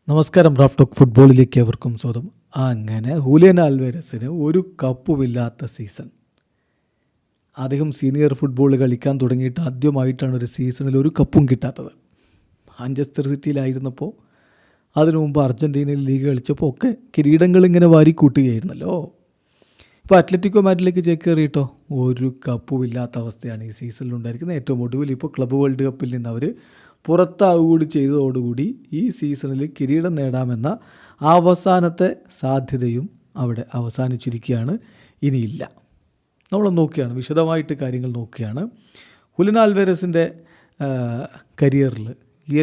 നമസ്കാരം. Raf talk ഫുട്ബോളിലേക്ക് അവർക്കും സ്വാഗതം. അങ്ങനെ ഹൂലിയൻ ആൽവേരസിന് ഒരു കപ്പുമില്ലാത്ത സീസൺ. അദ്ദേഹം സീനിയർ ഫുട്ബോൾ കളിക്കാൻ തുടങ്ങിയിട്ട് ആദ്യമായിട്ടാണ് ഒരു സീസണിൽ ഒരു കപ്പും കിട്ടാത്തത്. മാഞ്ചസ്റ്റർ സിറ്റിയിലായിരുന്നപ്പോൾ, അതിനു മുമ്പ് അർജൻറ്റീനയിൽ ലീഗ് കളിച്ചപ്പോൾ ഒക്കെ കിരീടങ്ങൾ ഇങ്ങനെ വാരിക്കൂട്ടുകയായിരുന്നല്ലോ. ഇപ്പോൾ അത്ലറ്റിക്കോ മാഡ്രിഡിലേക്ക് ചേക്കേറിയിട്ടോ ഒരു കപ്പുമില്ലാത്ത അവസ്ഥയാണ് ഈ സീസണിലുണ്ടായിരിക്കുന്നത്. ഏറ്റവും ഒടുവിൽ ഇപ്പോൾ ക്ലബ്ബ് വേൾഡ് കപ്പിൽ നിന്ന് അവർ പുറത്താവുകൂടി ചെയ്തതോടുകൂടി ഈ സീസണിൽ കിരീടം നേടാമെന്ന അവസാനത്തെ സാധ്യതയും അവിടെ അവസാനിച്ചിരിക്കുകയാണ്. ഇനിയില്ല. നമ്മൾ നോക്കുകയാണ്, വിശദമായിട്ട് കാര്യങ്ങൾ നോക്കുകയാണ്. ഹുലിയൻ ആൽവേരസിൻ്റെ കരിയറിൽ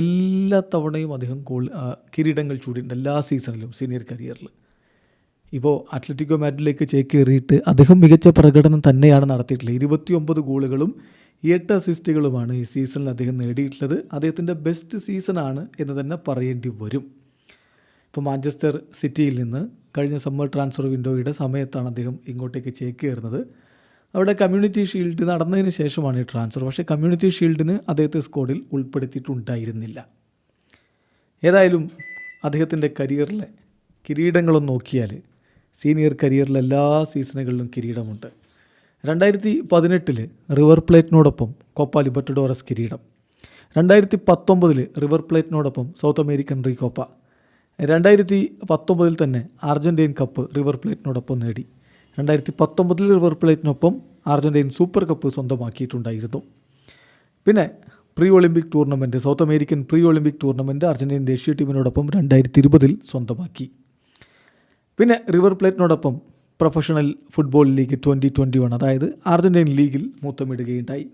എല്ലാ തവണയും അദ്ദേഹം കിരീടങ്ങൾ ചൂടിയിട്ടുണ്ട്, എല്ലാ സീസണിലും സീനിയർ കരിയറിൽ. ഇപ്പോൾ അത്ലറ്റിക്കോ മാഡ്രിഡിലേക്ക് ചേക്കേറിയിട്ട് അദ്ദേഹം മികച്ച പ്രകടനം തന്നെയാണ് നടത്തിയിട്ടുള്ളത്. 29 ഗോളുകളും 8 അസിസ്റ്റുകളുമാണ് ഈ സീസണിൽ അദ്ദേഹം നേടിയിട്ടുള്ളത്. അദ്ദേഹത്തിൻ്റെ ബെസ്റ്റ് സീസണാണ് എന്ന് തന്നെ പറയേണ്ടി വരും. ഇപ്പോൾ മാഞ്ചസ്റ്റർ സിറ്റിയിൽ നിന്ന് കഴിഞ്ഞ സമ്മർ ട്രാൻസ്ഫർ വിൻഡോയുടെ സമയത്താണ് അദ്ദേഹം ഇങ്ങോട്ടേക്ക് ചേക്കേറുന്നത്. അവിടെ കമ്മ്യൂണിറ്റി ഷീൽഡ് നടന്നതിന് ശേഷമാണ് ഈ ട്രാൻസ്ഫർ. പക്ഷേ കമ്മ്യൂണിറ്റി ഷീൽഡിന് അദ്ദേഹത്തെ സ്ക്വാഡിൽ ഉൾപ്പെടുത്തിയിട്ടുണ്ടായിരുന്നില്ല. ഏതായാലും അദ്ദേഹത്തിൻ്റെ കരിയറിലെ കിരീടങ്ങളൊന്നും നോക്കിയാൽ സീനിയർ കരിയറിലെ എല്ലാ സീസണുകളിലും കിരീടമുണ്ട്. 2018 റിവർ പ്ലേറ്റിനോടൊപ്പം കോപ്പ ലിബർട്ടഡോറസ് കിരീടം. 2019 റിവർ പ്ലേറ്റിനോടൊപ്പം സൗത്ത് അമേരിക്കൻ റീകോപ്പ. 2019 തന്നെ അർജൻറ്റീൻ കപ്പ് റിവർ പ്ലേറ്റിനോടൊപ്പം നേടി. 2019 റിവർ പ്ലേറ്റിനൊപ്പം അർജൻറ്റീൻ സൂപ്പർ കപ്പ് സ്വന്തമാക്കിയിട്ടുണ്ടായിരുന്നു. പിന്നെ pre Olympic tournament, south American pre Olympic tournament Argentine ദേശീയ ടീമിനോടൊപ്പം 2020 സ്വന്തമാക്കി. പിന്നെ റിവർ പ്ലേറ്റിനോടൊപ്പം പ്രൊഫഷണൽ ഫുട്ബോൾ ലീഗ് 2021, അതായത് അർജൻറ്റീൻ ലീഗിൽ മൂത്തമിടുകയുണ്ടായി.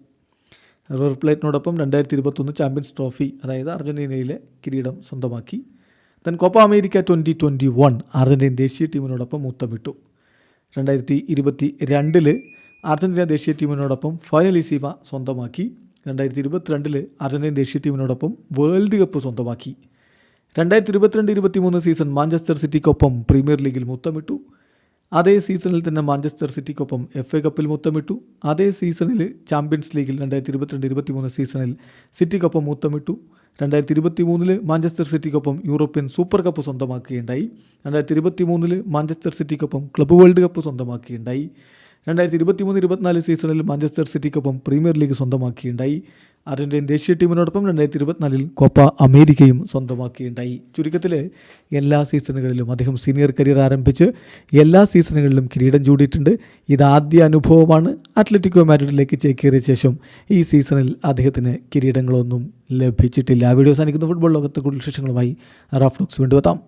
റിവർ പ്ലേറ്റിനോടൊപ്പം 2021 ചാമ്പ്യൻസ് ട്രോഫി, അതായത് അർജൻറ്റീനയിലെ കിരീടം സ്വന്തമാക്കി. ദെൻ കോപ്പ അമേരിക്ക 2021 അർജൻറ്റീൻ ദേശീയ ടീമിനോടൊപ്പം മൂത്തമിട്ടു. 2022 അർജൻറ്റീന ദേശീയ ടീമിനോടൊപ്പം ഫൈനലിസീമ സ്വന്തമാക്കി. 2022 അർജൻറ്റീൻ ദേശീയ ടീമിനോടൊപ്പം വേൾഡ് കപ്പ് സ്വന്തമാക്കി. 2022-23 സീസൺ മാഞ്ചസ്റ്റർ സിറ്റിക്കൊപ്പം പ്രീമിയർ ലീഗിൽ മുത്തമിട്ടു. അതേ സീസണിൽ തന്നെ മാഞ്ചസ്റ്റർ സിറ്റിക്കൊപ്പം FA കപ്പിൽ മുത്തമിട്ടു. അതേ സീസണിൽ ചാമ്പ്യൻസ് ലീഗിൽ 2022-23 സീസണിൽ സിറ്റിക്കൊപ്പം മുത്തമിട്ടു. 2023 മാഞ്ചസ്റ്റർ സിറ്റിക്കൊപ്പം യൂറോപ്യൻ സൂപ്പർ കപ്പ് സ്വന്തമാക്കുകയുണ്ടായി. 2023 മാഞ്ചസ്റ്റർ സിറ്റിക്കൊപ്പം ക്ലബ്ബ് വേൾഡ് കപ്പ് സ്വന്തമാക്കുകയുണ്ടായി. 2023-24 സീസണിൽ മാഞ്ചസ്റ്റർ സിറ്റിക്കൊപ്പം പ്രീമിയർ ലീഗ് സ്വന്തമാക്കുകയുണ്ടായി. അർജൻറ്റീൻ ദേശീയ ടീമിനോടൊപ്പം 2024 കോപ്പ അമേരിക്കയും സ്വന്തമാക്കുകയുണ്ടായി. ചുരുക്കത്തിൽ എല്ലാ സീസണുകളിലും അദ്ദേഹം സീനിയർ കരിയർ ആരംഭിച്ച് എല്ലാ സീസണുകളിലും കിരീടം ചൂടിയിട്ടുണ്ട്. ഇതാദ്യ അനുഭവമാണ്. അത്ലറ്റിക്കോ മാഡ്രിഡിലേക്ക് ചേക്കേറിയ ശേഷം ഈ സീസണിൽ അദ്ദേഹത്തിന് കിരീടങ്ങളൊന്നും ലഭിച്ചിട്ടില്ല. വീഡിയോ അവസാനിക്കുന്ന ഫുട്ബോൾ ലോകത്തെ കൂടുതൽ വിശേഷങ്ങളുമായി റാഫ് ടോക്സ് വീണ്ടും എത്താം.